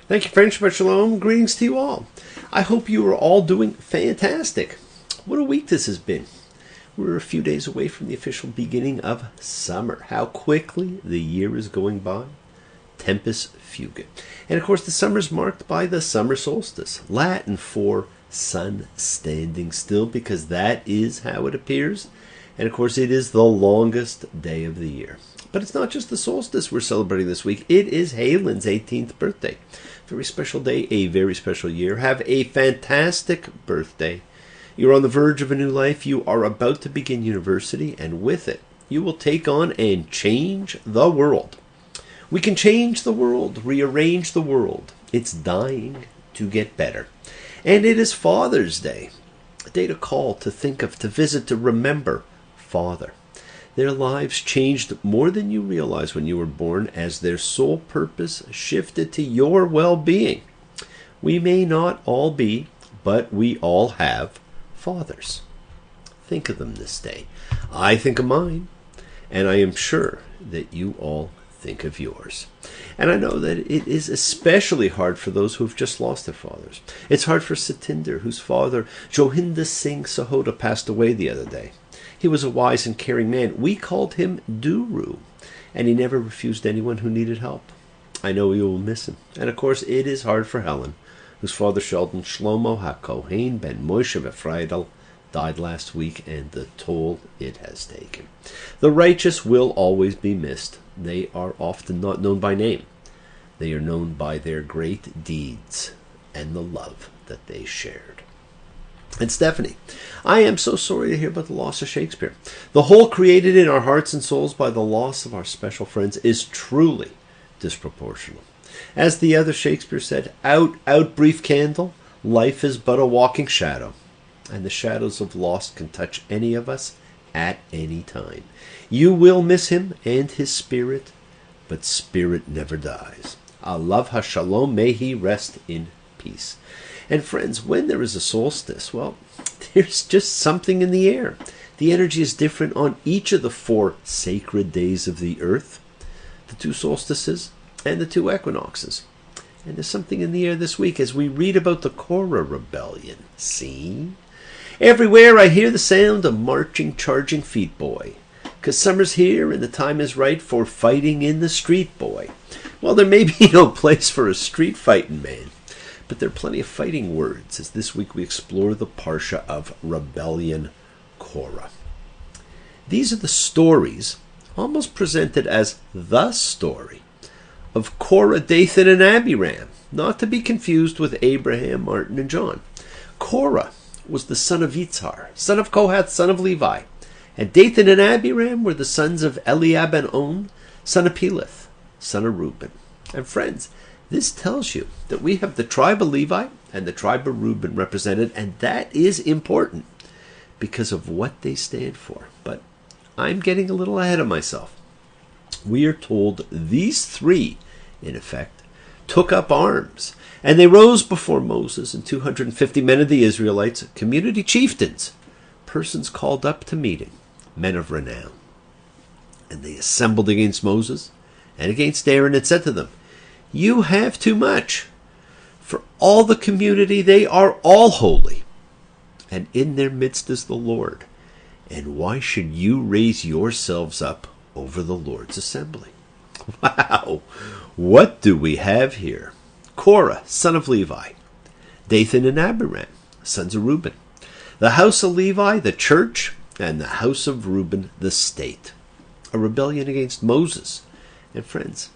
Thank you, friends. Shabbat shalom. Greetings to you all. I hope you are all doing fantastic. What a week this has been. We're a few days away from the official beginning of summer. How quickly the year is going by. Tempus fugit. And of course, the summer is marked by the summer solstice, Latin for sun standing still, because that is how it appears. And of course, it is the longest day of the year. But it's not just the solstice we're celebrating this week. It is Helen's 18th birthday. Very special day, a very special year. Have a fantastic birthday. You're on the verge of a new life. You are about to begin university, and with it, you will take on and change the world. We can change the world, rearrange the world. It's dying to get better. And it is Father's Day, a day to call, to think of, to visit, to remember Father. Their lives changed more than you realized when you were born, as their sole purpose shifted to your well-being. We may not all be, but we all have fathers. Think of them this day. I think of mine, and I am sure that you all think of yours. And I know that it is especially hard for those who have just lost their fathers. It's hard for Satinder, whose father, Johinda Singh Sahota, passed away the other day. He was a wise and caring man. We called him Duru, and he never refused anyone who needed help. I know you will miss him. And of course, it is hard for Helen, whose father Sheldon Shlomo HaKohen ben Moshe V'Friedel died last week, and the toll it has taken. The righteous will always be missed. They are often not known by name. They are known by their great deeds and the love that they shared. And Stephanie, I am so sorry to hear about the loss of Shakespeare. The hole created in our hearts and souls by the loss of our special friends is truly disproportional. As the other Shakespeare said, out, out, brief candle, life is but a walking shadow. And the shadows of loss can touch any of us at any time. You will miss him and his spirit, but spirit never dies. Alav HaShalom, may he rest in peace. And friends, when there is a solstice, well, there's just something in the air. The energy is different on each of the 4 sacred days of the earth, the 2 solstices and the 2 equinoxes. And there's something in the air this week as we read about the Korah rebellion. See? Everywhere I hear the sound of marching, charging feet, boy. 'Cause summer's here and the time is right for fighting in the street, boy. Well, there may be no place for a street fighting man, but there are plenty of fighting words, as this week we explore the Parsha of Rebellion Korah. These are the stories, almost presented as the story, of Korah, Dathan, and Abiram, not to be confused with Abraham, Martin, and John. Korah was the son of Yitzhar, son of Kohath, son of Levi, and Dathan and Abiram were the sons of Eliab and On, son of Peleth, son of Reuben. And friends, this tells you that we have the tribe of Levi and the tribe of Reuben represented, and that is important because of what they stand for. But I'm getting a little ahead of myself. We are told these 3, in effect, took up arms, and they rose before Moses and 250 men of the Israelites, community chieftains, persons called up to meeting, men of renown. And they assembled against Moses and against Aaron and said to them, "You have too much. For all the community, they are all holy, and in their midst is the Lord. And why should you raise yourselves up over the Lord's assembly?" Wow! What do we have here? Korah, son of Levi. Dathan and Abiram, sons of Reuben. The house of Levi, the church, and the house of Reuben, the state. A rebellion against Moses. And friends,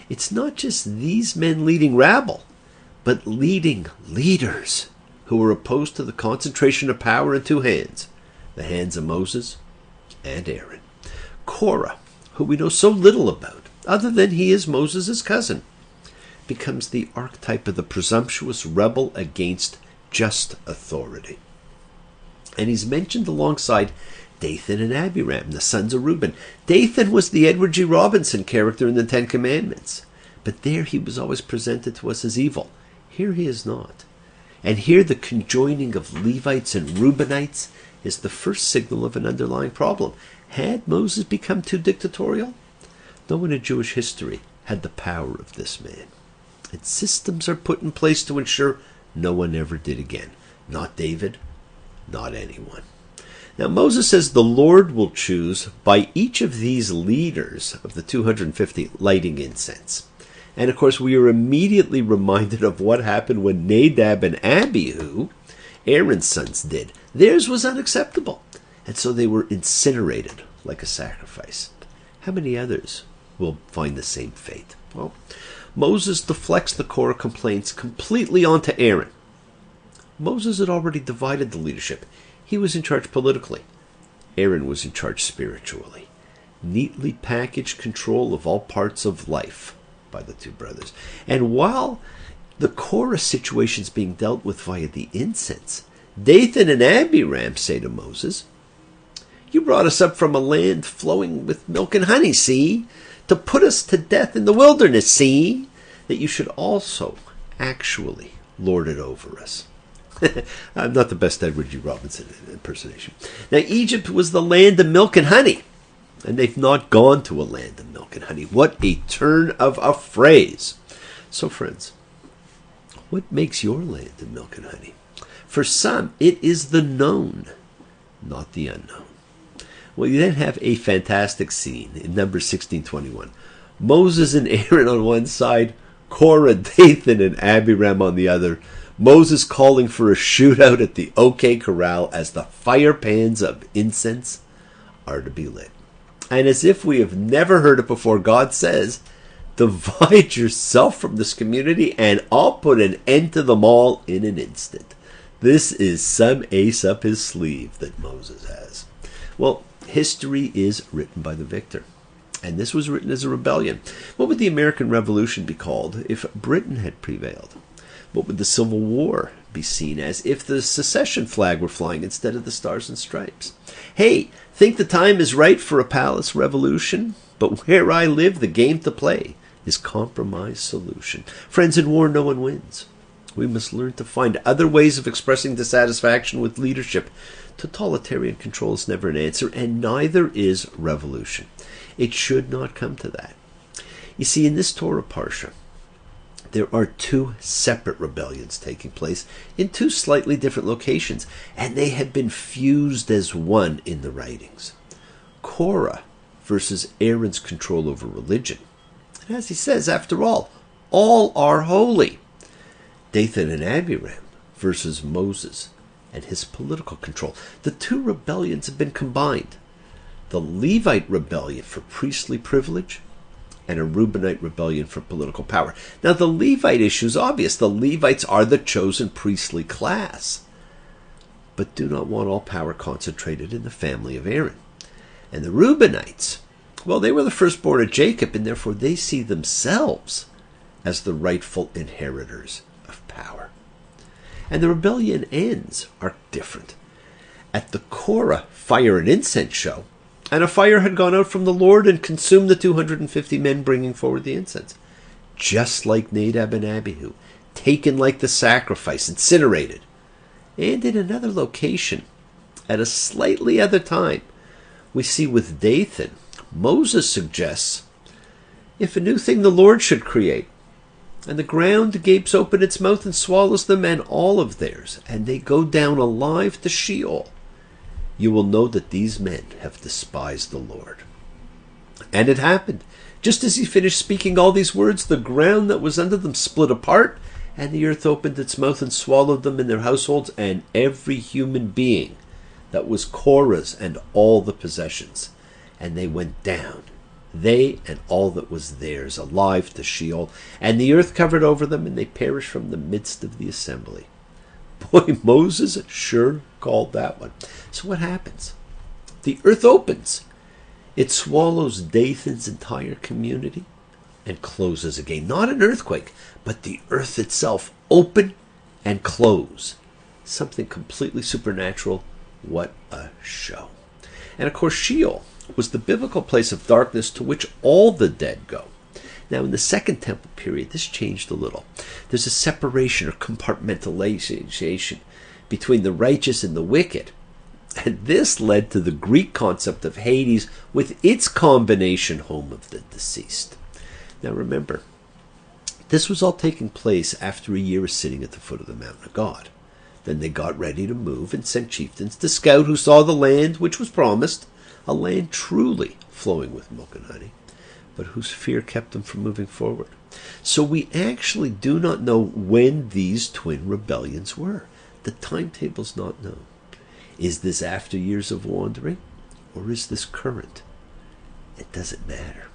it's not just these men leading rabble, but leading leaders who were opposed to the concentration of power in 2 hands, the hands of Moses and Aaron. Korah, who we know so little about, other than he is Moses' cousin, becomes the archetype of the presumptuous rebel against just authority. And he's mentioned alongside Dathan and Abiram, the sons of Reuben. Dathan was the Edward G. Robinson character in the 10 Commandments, but there he was always presented to us as evil. Here he is not. And here the conjoining of Levites and Reubenites is the first signal of an underlying problem. Had Moses become too dictatorial? No one in Jewish history had the power of this man. And systems are put in place to ensure no one ever did again. Not David, not anyone. Now Moses says the Lord will choose by each of these leaders of the 250 lighting incense. And of course we are immediately reminded of what happened when Nadab and Abihu, Aaron's sons, did. Theirs was unacceptable, and so they were incinerated like a sacrifice. How many others will find the same fate? Well, Moses deflects the Korah complaints completely onto Aaron. Moses had already divided the leadership. He was in charge politically. Aaron was in charge spiritually. Neatly packaged control of all parts of life by the two brothers. And while the Korah situation is being dealt with via the incense, Dathan and Abiram say to Moses, "You brought us up from a land flowing with milk and honey, see? To put us to death in the wilderness, see? That you should also actually lord it over us." I'm not the best Edward G. Robinson impersonation. Now, Egypt was the land of milk and honey, and they've not gone to a land of milk and honey. What a turn of a phrase. So, friends, what makes your land of milk and honey? For some, it is the known, not the unknown. Well, you then have a fantastic scene in Numbers 16:21. Moses and Aaron on one side, Korah, Dathan, and Abiram on the other. Moses calling for a shootout at the OK Corral as the fire pans of incense are to be lit. And as if we have never heard it before, God says, "Divide yourself from this community and I'll put an end to them all in an instant." This is some ace up his sleeve that Moses has. Well, history is written by the victor. And this was written as a rebellion. What would the American Revolution be called if Britain had prevailed? What would the Civil War be seen as if the secession flag were flying instead of the stars and stripes? Hey, think the time is right for a palace revolution? But where I live, the game to play is compromise solution. Friends, in war, no one wins. We must learn to find other ways of expressing dissatisfaction with leadership. Totalitarian control is never an answer, and neither is revolution. It should not come to that. You see, in this Torah Parsha, there are two separate rebellions taking place in two slightly different locations, and they have been fused as one in the writings. Korah versus Aaron's control over religion. And as he says, after all are holy. Dathan and Abiram versus Moses and his political control. The two rebellions have been combined. The Levite rebellion for priestly privilege and a Reubenite rebellion for political power. Now, the Levite issue is obvious. The Levites are the chosen priestly class, but do not want all power concentrated in the family of Aaron. And the Reubenites, well, they were the firstborn of Jacob, and therefore they see themselves as the rightful inheritors of power. And the rebellion ends are different. At the Korah fire and incense show, and a fire had gone out from the Lord and consumed the 250 men bringing forward the incense. Just like Nadab and Abihu, taken like the sacrifice, incinerated. And in another location, at a slightly other time, we see with Dathan, Moses suggests, if a new thing the Lord should create, and the ground gapes open its mouth and swallows them and all of theirs, and they go down alive to Sheol, you will know that these men have despised the Lord. And it happened. Just as he finished speaking all these words, the ground that was under them split apart, and the earth opened its mouth and swallowed them and their households, and every human being that was Korah's and all the possessions. And they went down, they and all that was theirs, alive to Sheol, and the earth covered over them, and they perished from the midst of the assembly. Boy, Moses sure called that one. So what happens? The earth opens. It swallows Dathan's entire community and closes again. Not an earthquake, but the earth itself open and close. Something completely supernatural. What a show. And of course, Sheol was the biblical place of darkness to which all the dead go. Now, in the Second Temple period, this changed a little. There's a separation or compartmentalization between the righteous and the wicked. And this led to the Greek concept of Hades with its combination home of the deceased. Now remember, This was all taking place after a year of sitting at the foot of the mountain of God. Then they got ready to move and sent chieftains to scout, who saw the land which was promised, a land truly flowing with milk and honey, but whose fear kept them from moving forward. So we actually do not know when these twin rebellions were. The timetable's not known. Is this after years of wandering, or is this current? It doesn't matter.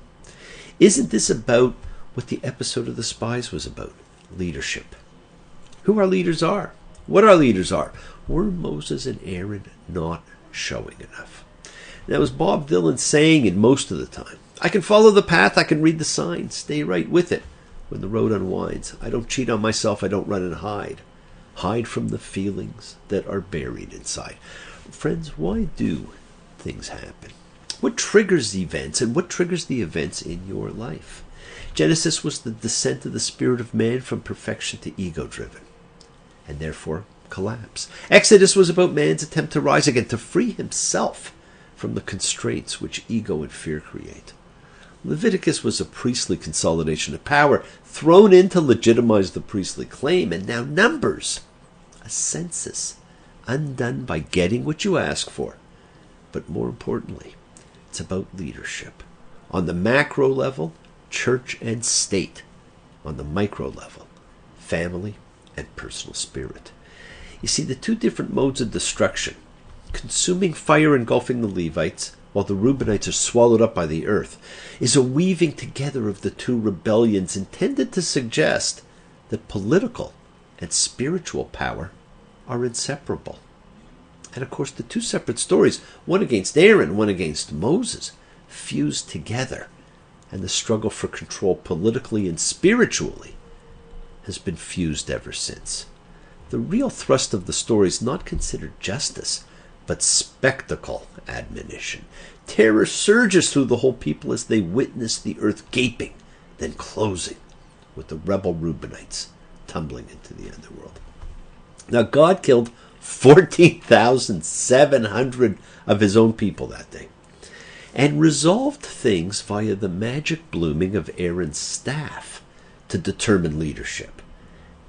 Isn't this about what the episode of The Spies was about? Leadership. Who our leaders are. What our leaders are. Were Moses and Aaron not showing enough? That was Bob Dylan saying it most of the time. I can follow the path, I can read the signs, stay right with it when the road unwinds. I don't cheat on myself, I don't run and hide. Hide from the feelings that are buried inside. Friends, why do things happen? What triggers the events, and what triggers the events in your life? Genesis was the descent of the spirit of man from perfection to ego-driven, and therefore collapse. Exodus was about man's attempt to rise again, to free himself from the constraints which ego and fear create. Leviticus was a priestly consolidation of power thrown in to legitimize the priestly claim, and now Numbers, a census undone by getting what you ask for. But more importantly, it's about leadership. On the macro level, church and state. On the micro level, family and personal spirit. You see, the two different modes of destruction, consuming fire engulfing the Levites, while the Reubenites are swallowed up by the earth, is a weaving together of the two rebellions intended to suggest that political and spiritual power are inseparable. And of course, the two separate stories, one against Aaron, one against Moses, fuse together, and the struggle for control politically and spiritually has been fused ever since. The real thrust of the story is not considered justice, but spectacle admonition. Terror surges through the whole people as they witness the earth gaping, then closing, with the rebel Reubenites tumbling into the underworld. Now, God killed 14,700 of his own people that day, and resolved things via the magic blooming of Aaron's staff to determine leadership.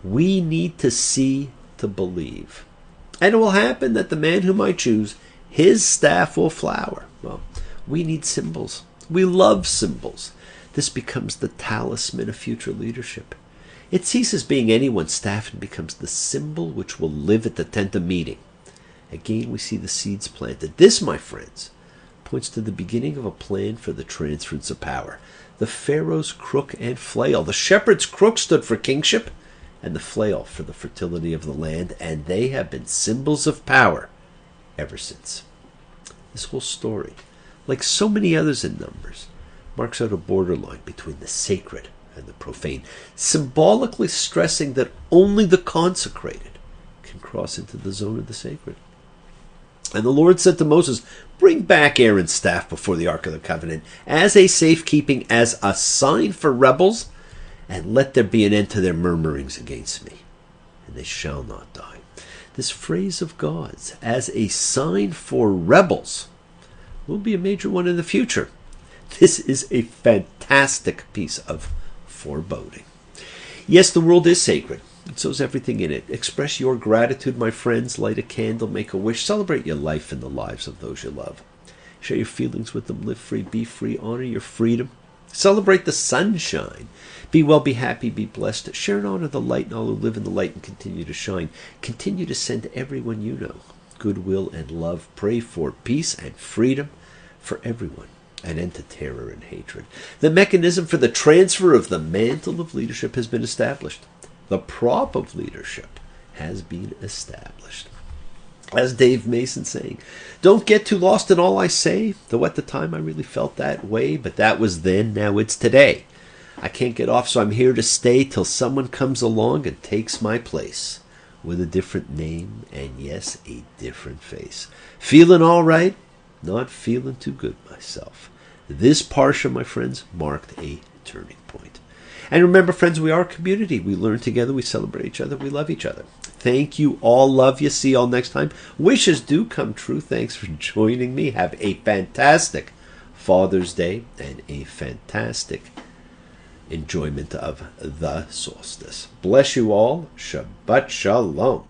We need to see to believe. And it will happen that the man whom I choose, his staff will flower. Well, we need symbols. We love symbols. This becomes the talisman of future leadership. It ceases being anyone's staff and becomes the symbol which will live at the tent of meeting. Again, we see the seeds planted. This, my friends, points to the beginning of a plan for the transference of power. The Pharaoh's crook and flail. The shepherd's crook stood for kingship, and the flail for the fertility of the land, and they have been symbols of power ever since. This whole story, like so many others in Numbers, marks out a borderline between the sacred and the profane, symbolically stressing that only the consecrated can cross into the zone of the sacred. And the Lord said to Moses, "Bring back Aaron's staff before the Ark of the Covenant as a safekeeping, as a sign for rebels, and let there be an end to their murmurings against me, and they shall not die." This phrase of God's, as a sign for rebels, will be a major one in the future. This is a fantastic piece of foreboding. Yes, the world is sacred, and so is everything in it. Express your gratitude, my friends. Light a candle, make a wish. Celebrate your life and the lives of those you love. Share your feelings with them. Live free, be free. Honor your freedom. Celebrate the sunshine. Be well, be happy, be blessed. Share and honor the light and all who live in the light and continue to shine. Continue to send everyone you know goodwill and love. Pray for peace and freedom for everyone, an end to terror and hatred. The mechanism for the transfer of the mantle of leadership has been established. The prop of leadership has been established. As Dave Mason saying, don't get too lost in all I say, though at the time I really felt that way, but that was then, now it's today. I can't get off, so I'm here to stay till someone comes along and takes my place with a different name and, yes, a different face. Feeling all right? Not feeling too good myself. This Parsha, my friends, marked a turning point. And remember, friends, we are a community. We learn together, we celebrate each other, we love each other. Thank you all. Love you. See you all next time. Wishes do come true. Thanks for joining me. Have a fantastic Father's Day and a fantastic enjoyment of the solstice. Bless you all. Shabbat Shalom.